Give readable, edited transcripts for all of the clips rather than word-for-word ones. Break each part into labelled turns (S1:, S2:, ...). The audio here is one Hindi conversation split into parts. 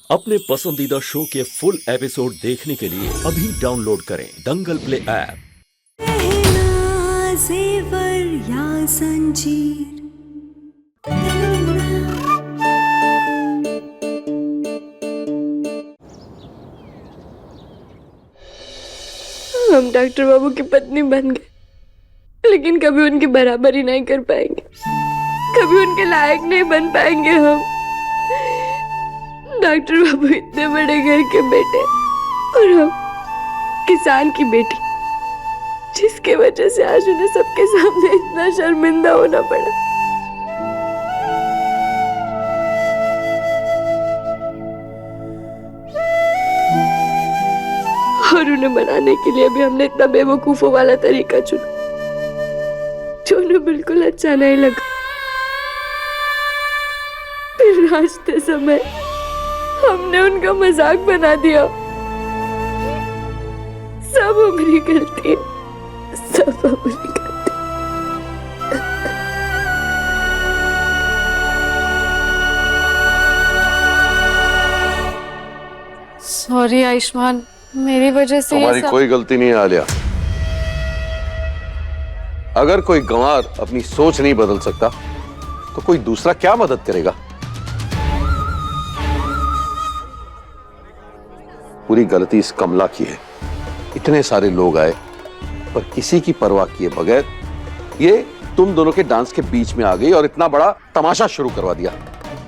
S1: अपने पसंदीदा शो के फुल एपिसोड देखने के लिए अभी डाउनलोड करें दंगल प्ले ऐप।
S2: जेवर या संजीर।
S3: हम डॉक्टर बाबू की पत्नी बन गए, लेकिन कभी उनकी बराबरी नहीं कर पाएंगे, कभी उनके लायक नहीं बन पाएंगे हम। डॉक्टर बाबू इतने बड़े घर के बेटे और हम किसान की बेटी, जिसके वजह से आज उन्हें सबके सामने इतना शर्मिंदा होना पड़ा। और उन्हें बनाने के लिए भी हमने इतना बेवकूफों वाला तरीका चुना जो उन्हें बिल्कुल अच्छा नहीं लगा। फिर नाचते समय हमने उनका मजाक बना दिया। सब हमारी गलती है, सब हमारी गलती।
S4: सॉरी आयुष्मान, मेरी वजह से
S5: तुम्हारी कोई गलती नहीं है आलिया। अगर कोई गंवार अपनी सोच नहीं बदल सकता तो कोई दूसरा क्या मदद करेगा। पूरी गलती इस कमला की है। इतने सारे लोग आए पर किसी की परवाह किए बगैर ये तुम दोनों के डांस के बीच में आ गई और इतना बड़ा तमाशा शुरू करवा दिया।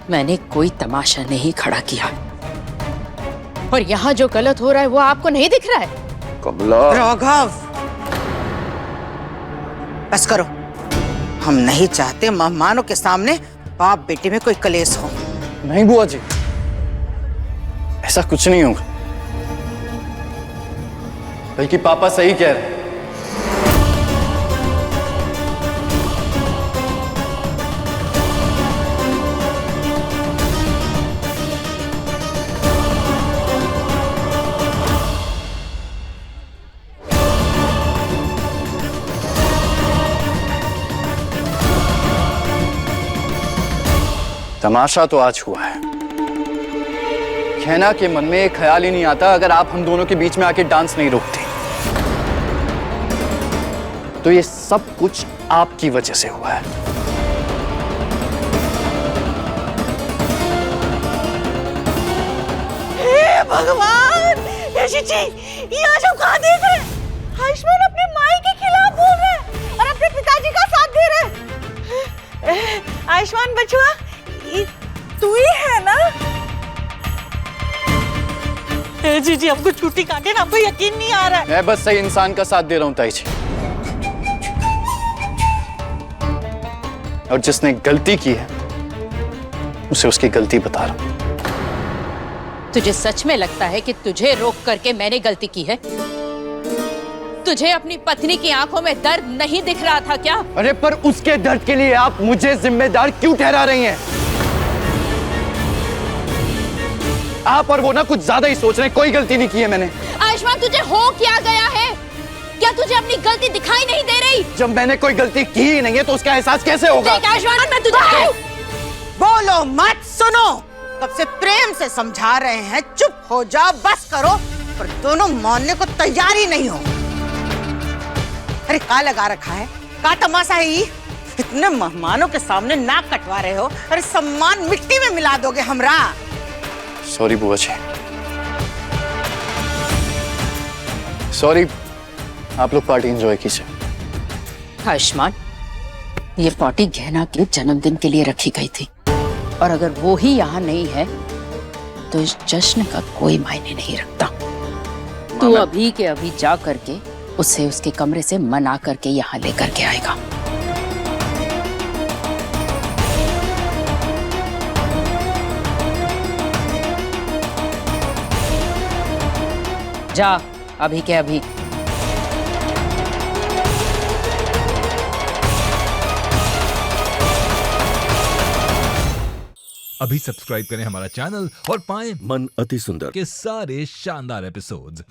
S6: मैंने कोई तमाशा नहीं खड़ा किया और यहाँ जो गलत हो रहा है वो आपको नहीं दिख रहा है?
S5: कमला,
S7: राघव, बस करो। हम नहीं चाहते मेहमानों के सामने बाप बेटे में कोई कलेश हो।
S8: नहीं बुआ जी, ऐसा कुछ नहीं होगा। बल्कि पापा सही कह रहे हैं। तमाशा तो आज हुआ है। कहना के मन में एक ख्याल ही नहीं आता अगर आप हम दोनों के बीच में आके डांस नहीं रोकते तो ये सब कुछ आपकी वजह से हुआ है।
S7: हे भगवान, यशी जी, ये आज हम कहाँ देख रहे हैं? आयुष्मान अपने माई के खिलाफ बोल रहे हैं और अपने पिताजी का साथ दे रहे हैं। आयुष्मान बचुआ, ये तू ही है ना? जी हमको छुट्टी काटे ना, हमको यकीन नहीं आ रहा है।
S8: मैं बस सही इंसान का साथ दे रहा हूं ताई जी, और जिसने गलती की है उसे उसकी गलती बता रहा हूं।
S6: तुझे सच में लगता है कि तुझे रोक करके मैंने गलती की है? तुझे अपनी पत्नी की आंखों में दर्द नहीं दिख रहा था क्या?
S8: अरे पर उसके दर्द के लिए आप मुझे जिम्मेदार क्यों ठहरा रही हैं? आप और वो ना कुछ ज्यादा ही सोच रहे हैं। कोई गलती नहीं की है मैंने।
S6: आयुष्मान, तुझे हो क्या गया है? क्या तुझे अपनी गलती दिखाई नहीं दे रही?
S8: जब मैंने कोई गलती की ही नहीं है तो उसका एहसास कैसे होगा?
S6: आयुष्मान, मैं तुझे
S7: बोलो मत, सुनो। कब से प्रेम से समझा रहे हैं, चुप हो जाओ, बस करो, पर दोनों मानने को तैयार ही नहीं हो। अरे क्या लगा रखा है? क्या तमाशा है ये? इतने मेहमानों के सामने नाक कटवा रहे हो। अरे सम्मान मिट्टी में मिला दोगे हमरा।
S8: सॉरी बुआ जी, सॉरी। आप लोग पार्टी एंजॉय कीजिए।
S6: आयुष्मान, ये पार्टी गहना के जन्मदिन के लिए रखी गई थी और अगर वो ही यहाँ नहीं है तो इस जश्न का कोई मायने नहीं रखता। तू अभी के अभी जा करके उसे उसके कमरे से मना करके यहाँ लेकर के आएगा। जा, अभी के अभी।
S9: अभी सब्सक्राइब करें हमारा चैनल और पाएं
S1: मन अति सुंदर
S9: के सारे शानदार एपिसोड्स।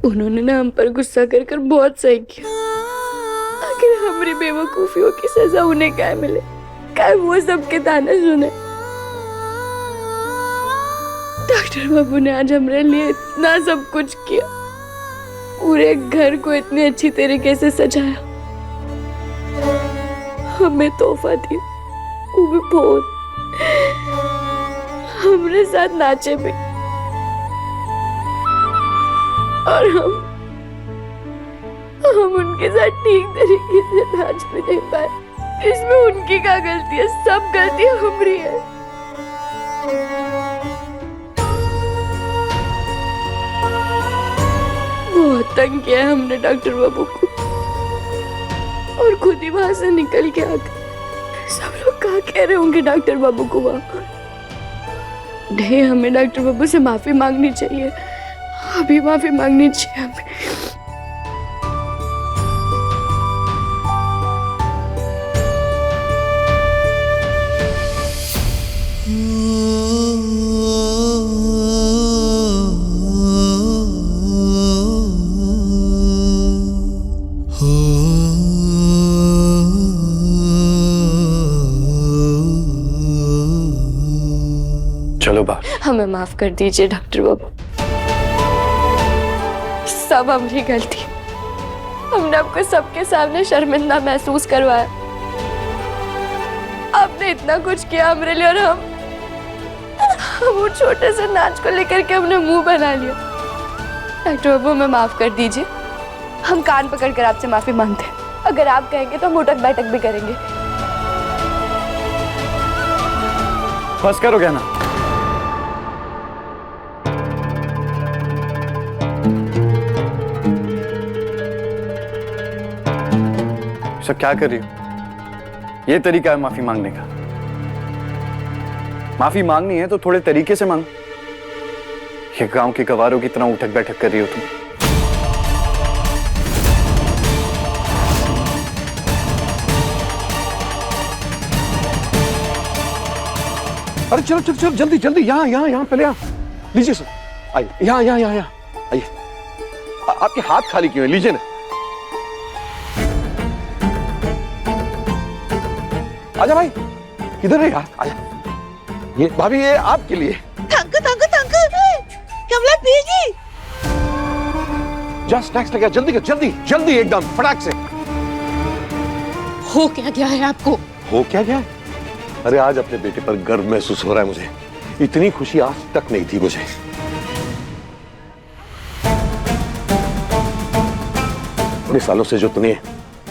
S3: उन्होंने ना हम पर गुस्सा कर कर बहुत सही किया। आखिर हमारी बेवकूफियों की सजा उन्हें क्या मिले, क्या वो सबके ताने सुने। डॉक्टर बाबू ने आज हमारे लिए इतना सब कुछ किया, पूरे घर को इतनी अच्छी तरीके से सजाया, हमें तोहफा दिया, वो भी फोन, हमारे साथ नाचे भी, और हम उनके साथ ठीक तरीके से नाच भी नहीं पाए। इसमें उनकी क्या गलती है? सब गलती हमारी है। बहुत तंग किया है हमने डॉक्टर बाबू को, और खुद ही वहां से निकल के आ गए। सब लोग क्या कह रहे होंगे डॉक्टर बाबू को वहां? नहीं, हमें डॉक्टर बाबू से माफी मांगनी चाहिए, अभी माफी मांगनी चाहिए हमें।
S8: चलो बाहर।
S3: हमें माफ कर दीजिए डॉक्टर बाबू, सब हमारी गलती। हमने आपको सबके सामने शर्मिंदा महसूस करवाया। आपने इतना कुछ किया हमारे लिए, और हम वो छोटे से नाच को लेकर के हमने मुंह बना लिया। डॉक्टर बाबू, हमें माफ कर दीजिए। हम कान पकड़ कर आपसे माफी मांगते हैं। अगर आप कहेंगे तो हम उठक बैठक भी करेंगे।
S8: बस करो कहना। सब क्या कर रही हो? ये तरीका है माफी मांगने का? माफी मांगनी है तो थोड़े तरीके से मांगो। ये गांव के गवारों की तरह उठक बैठक कर रही हो तुम।
S5: अरे चलो चलो चलो, जल्दी जल्दी, यहाँ पहले यहाँ लीजिए सर, आइए यहाँ आइए। आपके हाथ खाली क्यों है? लीजिए ना। आजा भाई, किधर है यार? आजा। ये भाभी, ये आपके लिए।
S7: कमला भीगी।
S5: जस्ट नेक्स्ट लगा, जल्दी कर, जल्दी एकदम फटाक से।
S6: हो क्या गया है आपको?
S5: हो क्या गया? अरे आज अपने बेटे पर गर्व महसूस हो रहा है मुझे। इतनी खुशी आज तक नहीं थी मुझे। बड़े सालों से जो तूने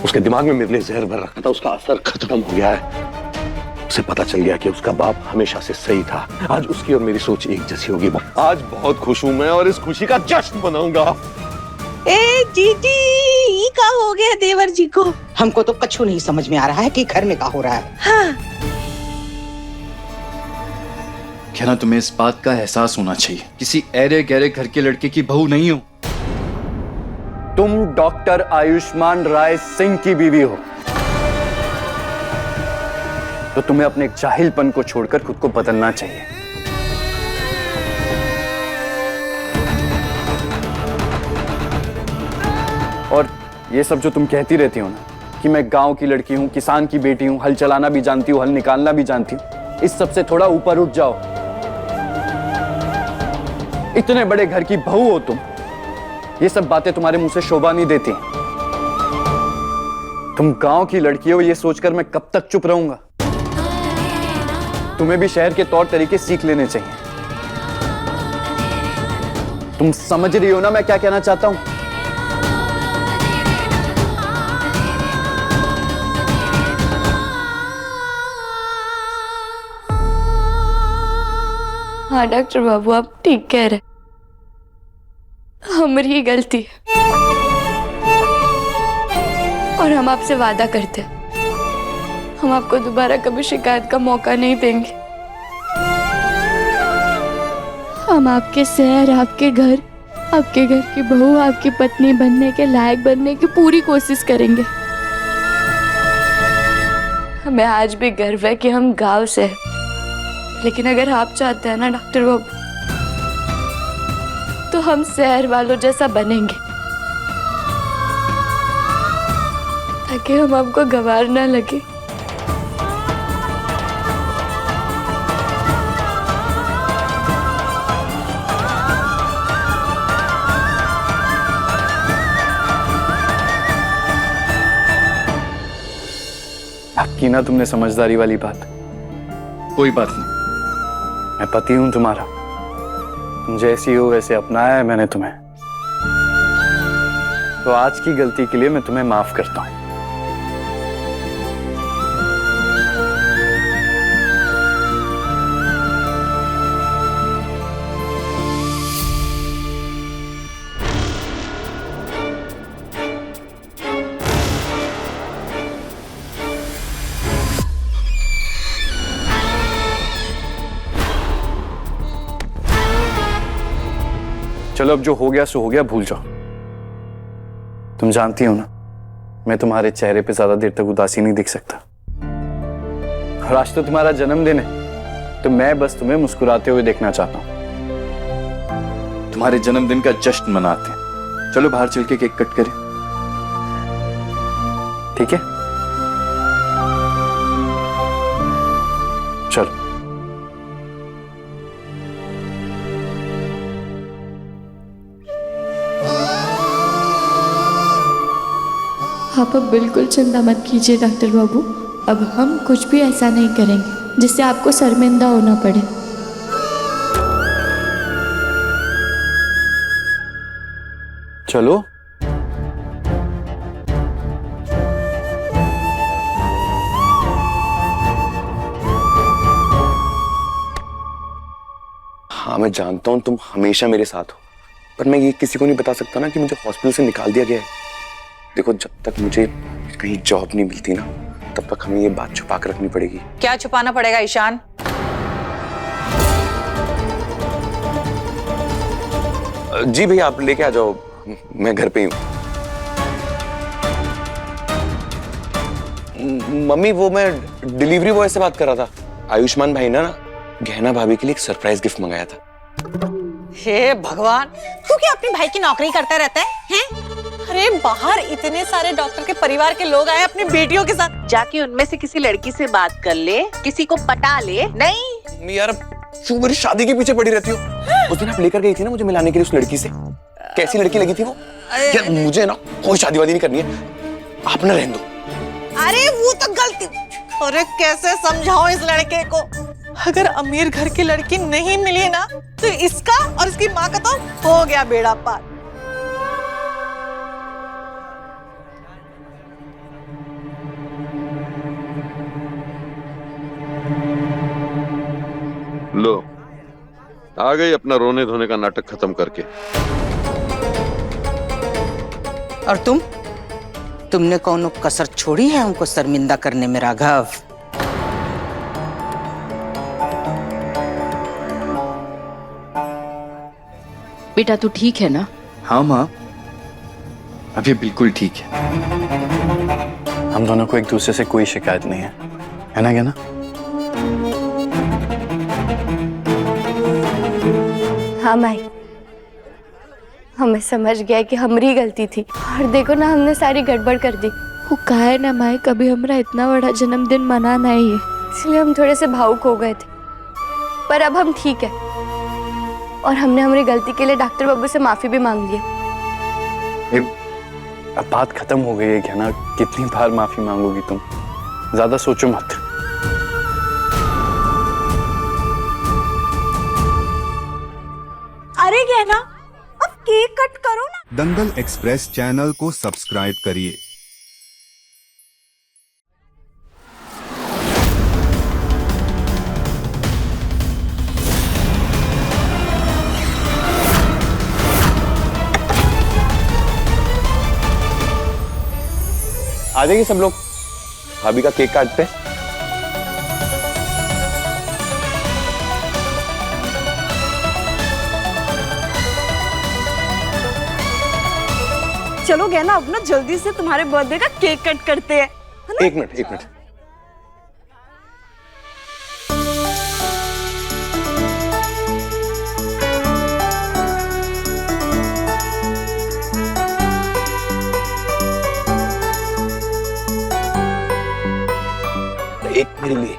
S5: उसके दिमाग में मेरे लिए जहर भर रखा था, उसका असर खत्म हो गया है। उसे पता चल गया कि उसका बाप हमेशा से सही था। आज उसकी और मेरी सोच एक जैसी होगी। आज बहुत खुश हूं मैं, और इस खुशी का जश्न मनाऊंगा।
S7: ए जीजी, ये क्या हो गया देवर जी को? हमको तो कछु नहीं समझ में आ रहा है कि घर में क्या हो रहा है। हाँ।
S10: क्या ना, तुम्हें इस बात का एहसास होना चाहिए, किसी ऐरे गहरे घर के लड़के की बहू नहीं हो।
S8: तुम डॉक्टर आयुष्मान राय सिंह की बीवी हो, तो तुम्हें अपने जाहिलपन को छोड़कर खुद को बदलना चाहिए। और ये सब जो तुम कहती रहती हो ना कि मैं गांव की लड़की हूं, किसान की बेटी हूं, हल चलाना भी जानती हूं, हल निकालना भी जानती हूं, इस सब से थोड़ा ऊपर उठ जाओ। इतने बड़े घर की बहू हो तुम, ये सब बातें तुम्हारे मुंह से शोभा नहीं देती। तुम गांव की लड़की हो, ये सोचकर मैं कब तक चुप रहूंगा? तुम्हें भी शहर के तौर तरीके सीख लेने चाहिए। तुम समझ रही हो ना मैं क्या कहना चाहता हूं?
S3: हाँ डॉक्टर बाबू, आप ठीक कह रहे, हमारी ही गलती है, और हम आपसे वादा करते हैं हम आपको दोबारा कभी शिकायत का मौका नहीं देंगे। हम आपके शहर, आपके घर की बहू, आपकी पत्नी बनने के लायक बनने की पूरी कोशिश करेंगे। हमें आज भी गर्व है कि हम गांव से हैं, लेकिन अगर आप चाहते हैं ना डॉक्टर बाबू, तो हम शहर वालों जैसा बनेंगे, ताकि हम आपको गवार ना लगे।
S8: की ना तुमने समझदारी वाली बात।
S10: कोई बात नहीं।
S8: मैं पति हूं तुम्हारा, तुम जैसी हो वैसे अपनाया है मैंने तुम्हें, तो आज की गलती के लिए मैं तुम्हें माफ करता हूं। चलो अब जो हो गया सो हो गया, भूल जाओ। तुम जानती हो ना, मैं तुम्हारे चेहरे पे ज्यादा देर तक उदासी नहीं देख सकता। और आज तो तुम्हारा जन्मदिन है, तो मैं बस तुम्हें मुस्कुराते हुए देखना चाहता हूं।
S10: तुम्हारे जन्मदिन का जश्न मनाते हैं। चलो बाहर चल के केक कट करें।
S8: ठीक है, चलो।
S3: आप अब बिल्कुल चिंता मत कीजिए डॉक्टर बाबू, अब हम कुछ भी ऐसा नहीं करेंगे जिससे आपको शर्मिंदा होना पड़े।
S8: चलो।
S5: हाँ मैं जानता हूं तुम हमेशा मेरे साथ हो, पर मैं ये किसी को नहीं बता सकता ना कि मुझे हॉस्पिटल से निकाल दिया गया है। देखो जब तक मुझे कहीं जॉब नहीं मिलती ना, तब तक हमें ये बात छुपा कर रखनी पड़ेगी।
S7: क्या छुपाना पड़ेगा ईशान?
S5: जी भैया आप लेके आ जाओ, मैं घर पे ही हूँ। मम्मी वो मैं डिलीवरी बॉय से बात कर रहा था। आयुष्मान भाई ने ना गहना भाभी के लिए एक सरप्राइज गिफ्ट मंगाया था।
S7: हे भगवान, तू क्या अपनी भाई की नौकरी करता रहता है, हैं? अरे बाहर इतने सारे डॉक्टर के परिवार के लोग आए अपनी बेटियों के साथ,
S11: जाके उनमें से किसी लड़की से बात कर ले, किसी को पटा ले। नहीं
S5: यार तू मेरी शादी के पीछे पड़ी रहती हो। उस दिन आप लेकर गई थी ना मुझे मिलाने के लिए उस लड़की से, कैसी लड़की लगी थी वो? यार मुझे ना कोई शादी वादी नहीं करनी है, आप ना रहने दो।
S7: अरे वो तो गलती। अरे कैसे समझाओ इस लड़के को? अगर अमीर घर की लड़की नहीं मिली ना, तो इसका और इसकी माँ का तो हो गया बेड़ा पार।
S12: लो आ गई अपना रोने धोने का नाटक खत्म करके।
S7: और तुमने कौन कसर छोड़ी है उनको शर्मिंदा करने में राघव?
S6: बेटा तू ठीक है ना?
S10: हाँ माँ, अभी बिल्कुल ठीक है।
S8: हम दोनों को एक दूसरे से कोई शिकायत नहीं है ना? क्या ना?
S3: हाँ माई, हमें समझ गया कि हमारी गलती थी, और देखो ना हमने सारी गड़बड़ कर दी। वो कहा है ना माई, कभी हमारा इतना बड़ा जन्मदिन मनाना ही है, इसलिए हम थोड़े से भावुक हो गए थे। पर अब हम ठीक है, और हमने हमारी गलती के लिए डॉक्टर बाबू से माफी भी मांग ली।
S8: अब बात खत्म हो गई है क्या ना? कितनी बार माफी मांगोगी तुम? ज्यादा सोचो मत।
S2: अरे गहना, अब केक कट करो ना।
S13: दंगल एक्सप्रेस चैनल को सब्सक्राइब करिए।
S5: आ जाइए सब लोग, भाभी का केक काटते हैं।
S2: चलो गहना, अब ना जल्दी से तुम्हारे बर्थडे का केक कट करते हैं।
S5: एक मिनट। एक मेरे लिए।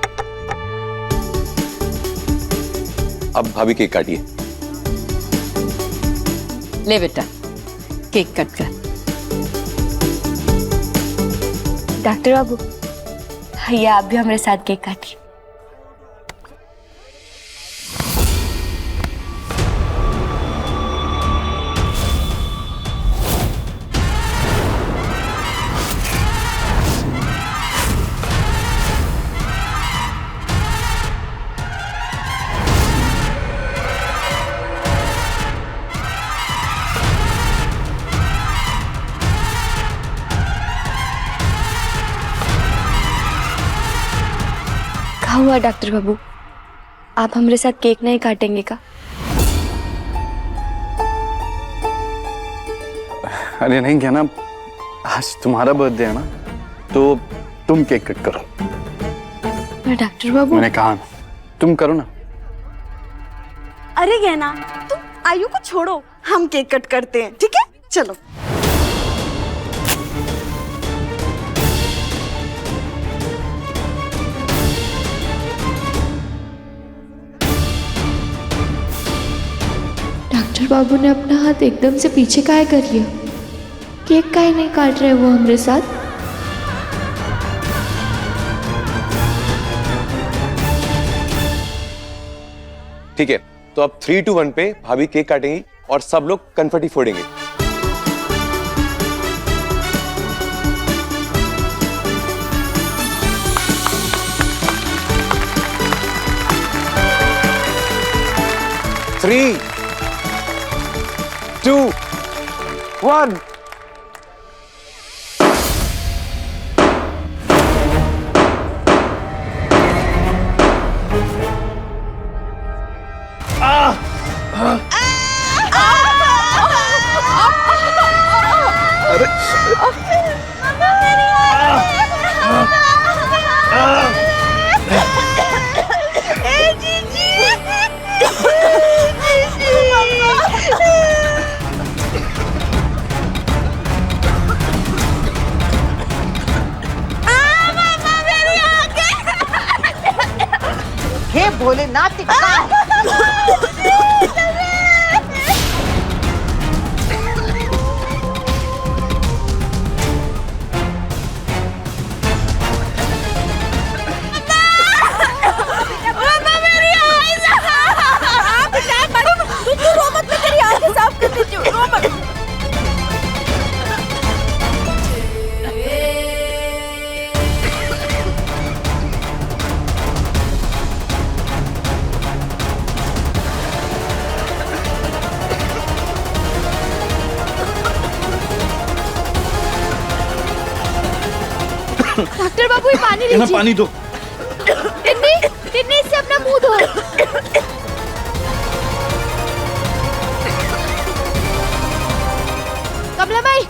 S5: अब भाभी केक काटिए।
S6: ले बेटा केक कट कर।
S3: डॉक्टर बाबू, आइए आप भी हमारे साथ केक काटिए। क्या हुआ डॉक्टर बाबू, आप हमारे साथ केक नहीं काटेंगे का?
S8: अरे नहीं क्या ना, आज तुम्हारा बर्थडे है ना, तो तुम केक कट करो।
S3: डॉक्टर बाबू
S8: मैंने कहा ना, तुम करो ना।
S2: अरे गहना, तुम आयु को छोड़ो, हम केक कट करते हैं, ठीक है? चलो।
S3: डॉक्टर बाबू ने अपना हाथ एकदम से पीछे काहे कर लिया? केक काहे नहीं काट रहे वो हमारे साथ?
S14: ठीक है, तो अब 3, 2, 1 पे भाभी केक काटेंगी और सब लोग कन्फेटी फोड़ेंगे। Three, 2, 1।
S7: हे भोलेनाथ का
S3: डॉक्टर बाबू ये पानी लीजिए।
S10: पानी दो।
S3: टिन्नी, टिन्नी इससे अपना मुंह धो।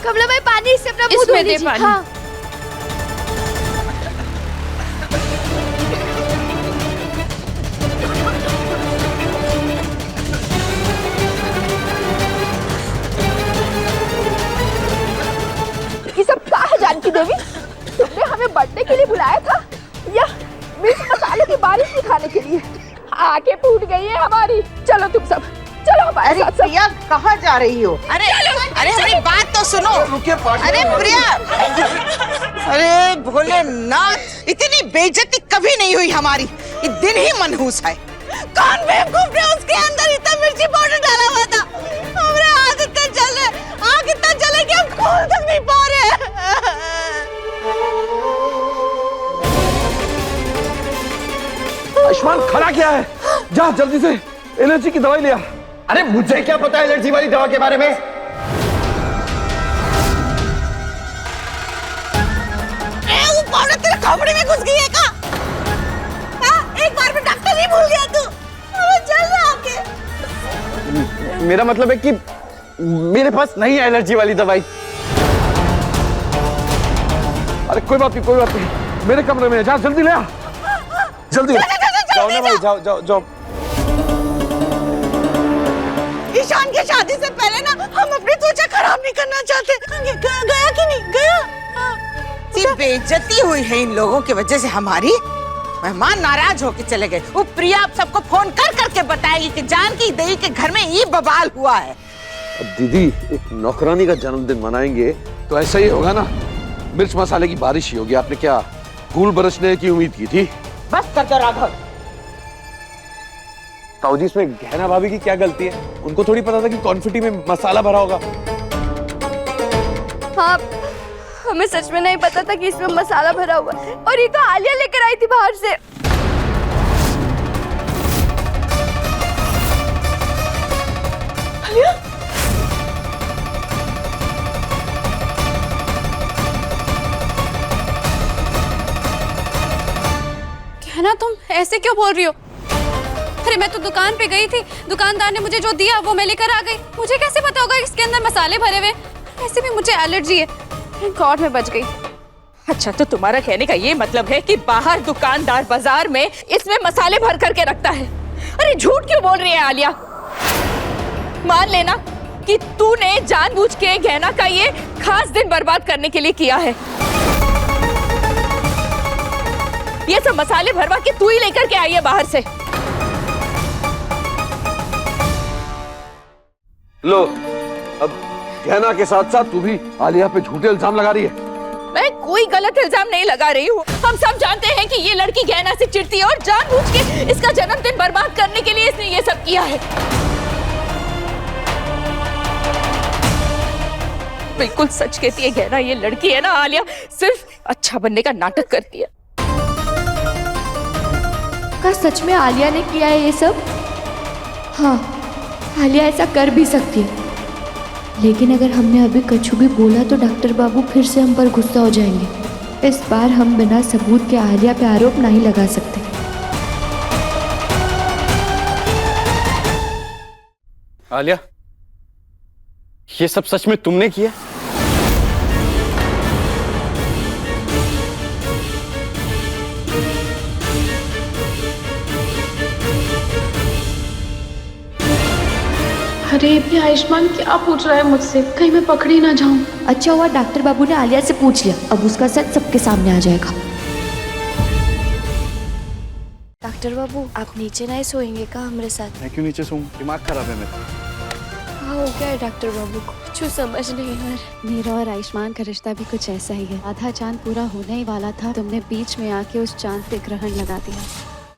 S3: कमला भाई पानी इससे अपना मुंह धो लीजिए। हाँ।
S15: ये सब क्या है जानकी देवी? तुमने हमें बर्थडे के लिए बुलाया था या मिर्च मसाले की बारिश दिखाने के लिए? आंखें फूट गई है हमारी। चलो तुम सब, चलो हमारे साथ।
S7: प्रिया कहाँ जा रही हो? अरे मेरी बात तो सुनो। अरे प्रिया, अरे भोलेनाथ, इतनी बेइज्जती कभी नहीं हुई हमारी। ये दिन ही मनहूस है। कौन बेवकूफ ने उसके अंदर इतना मिर्ची पाउडर डाला हुआ था? हमारे हाथ इतना जल रहे, आग इतना जले कि हम खोल तक नहीं पा रहे।
S5: आयुष्मान खड़ा क्या है? जा जल्दी से एलर्जी की दवाई ले आ।
S14: अरे मुझे क्या पता एलर्जी वाली दवा के बारे में?
S7: वो पाउडर तेरे खोपड़ी में घुस गई है का? एक बार में डॉक्टर नहीं भूल गया तू? चल रहा आके।
S8: मेरा मतलब है कि मेरे पास नहीं है एलर्जी वाली दवाई।
S5: अरे कोई बात नहीं, मेरे कमरे में जा, जल्दी ले आ। जल्दी
S14: जाओ ना भाई, जाओ जाओ जाओ।
S7: ईशान की शादी से पहले ना हम अपनी त्वचा खराब नहीं करना चाहते। गया कि नहीं गया? बेइज्जती हुई है इन लोगों की वजह से हमारी। मेहमान नाराज होके चले गए। वो प्रिया आप सबको फोन कर करके बताएगी कि जानकी देवी के घर में ये बवाल हुआ है।
S5: अब दीदी, एक नौकरानी का जन्मदिन मनाएंगे तो ऐसा ही होगा ना, मिर्च मसाले की बारिश ही होगी। आपने क्या फूल बरसने की उम्मीद की थी।
S7: बस कर दो राघव।
S14: ताऊ जी, इसमें गहना भाभी की क्या गलती है? उनको थोड़ी पता था कि कॉन्फिटी में मसाला भरा होगा।
S3: हाँ, हमें सच में नहीं पता था कि इसमें मसाला भरा हुआ है। और ये तो आलिया लेकर आई थी बाहर से। आलिया?
S4: कहना, तुम ऐसे क्यों बोल रही हो? अरे मैं तो दुकान पे गई थी, दुकानदार ने मुझे जो दिया वो मैं लेकर आ गई। मुझे कैसे पता होगा इसके अंदर मसाले भरे हुए? वैसे भी मुझे एलर्जी है। गॉड में बच गई।
S15: अच्छा, तो तुम्हारा कहने का ये मतलब है कि बाहर दुकानदार बाजार में इसमें मसाले भर करके रखता है? अरे झूठ क्यों बोल रही है आलिया? मान लेना कि तूने जानबूझ के गहना का ये खास दिन बर्बाद करने के लिए किया है। ये सब मसाले भरवा के तू ही लेकर के आई है बाहर से।
S5: लो, अब गहना के साथ साथ तू भी आलिया पे झूठे इल्जाम लगा रही है।
S15: मैं कोई गलत इल्जाम नहीं लगा रही हूँ। हम सब जानते हैं कि ये लड़की गहना से चिढ़ती है और जानबूझ के इसका जन्मदिन बर्बाद करने के लिए इसने ये सब किया है। बिल्कुल सच कहती है गहना, ये लड़की है ना आलिया, सिर्फ अच्छा बनने का नाटक करती है।
S3: क्या सच में आलिया ने किया है ये सब? हाँ, आलिया ऐसा कर भी सकती है, लेकिन अगर हमने अभी कछु भी बोला तो डॉक्टर बाबू फिर से हम पर गुस्सा हो जाएंगे। इस बार हम बिना सबूत के आलिया पे आरोप नहीं लगा सकते।
S8: आलिया, ये सब सच में तुमने किया?
S4: अरे ये आयुष्मान क्या पूछ रहा है मुझसे? कहीं मैं पकड़ी ना जाऊं।
S3: अच्छा हुआ डॉक्टर बाबू ने आलिया से पूछ लिया, अब उसका सच सबके सामने आ जाएगा। डॉक्टर बाबू, आप नीचे नहीं सोएंगे क्या हमारे साथ?
S8: मैं क्यों नीचे सोऊं? दिमाग खराब है मेरा।
S3: हाँ, हो गया है डॉक्टर बाबू को, कुछ समझ नहीं आ रहा।
S4: मेरा और आयुष्मान का रिश्ता भी कुछ ऐसा ही है। आधा चांद पूरा होने ही वाला था, तुमने बीच में आके उस चांद पे ग्रहण लगा दिया।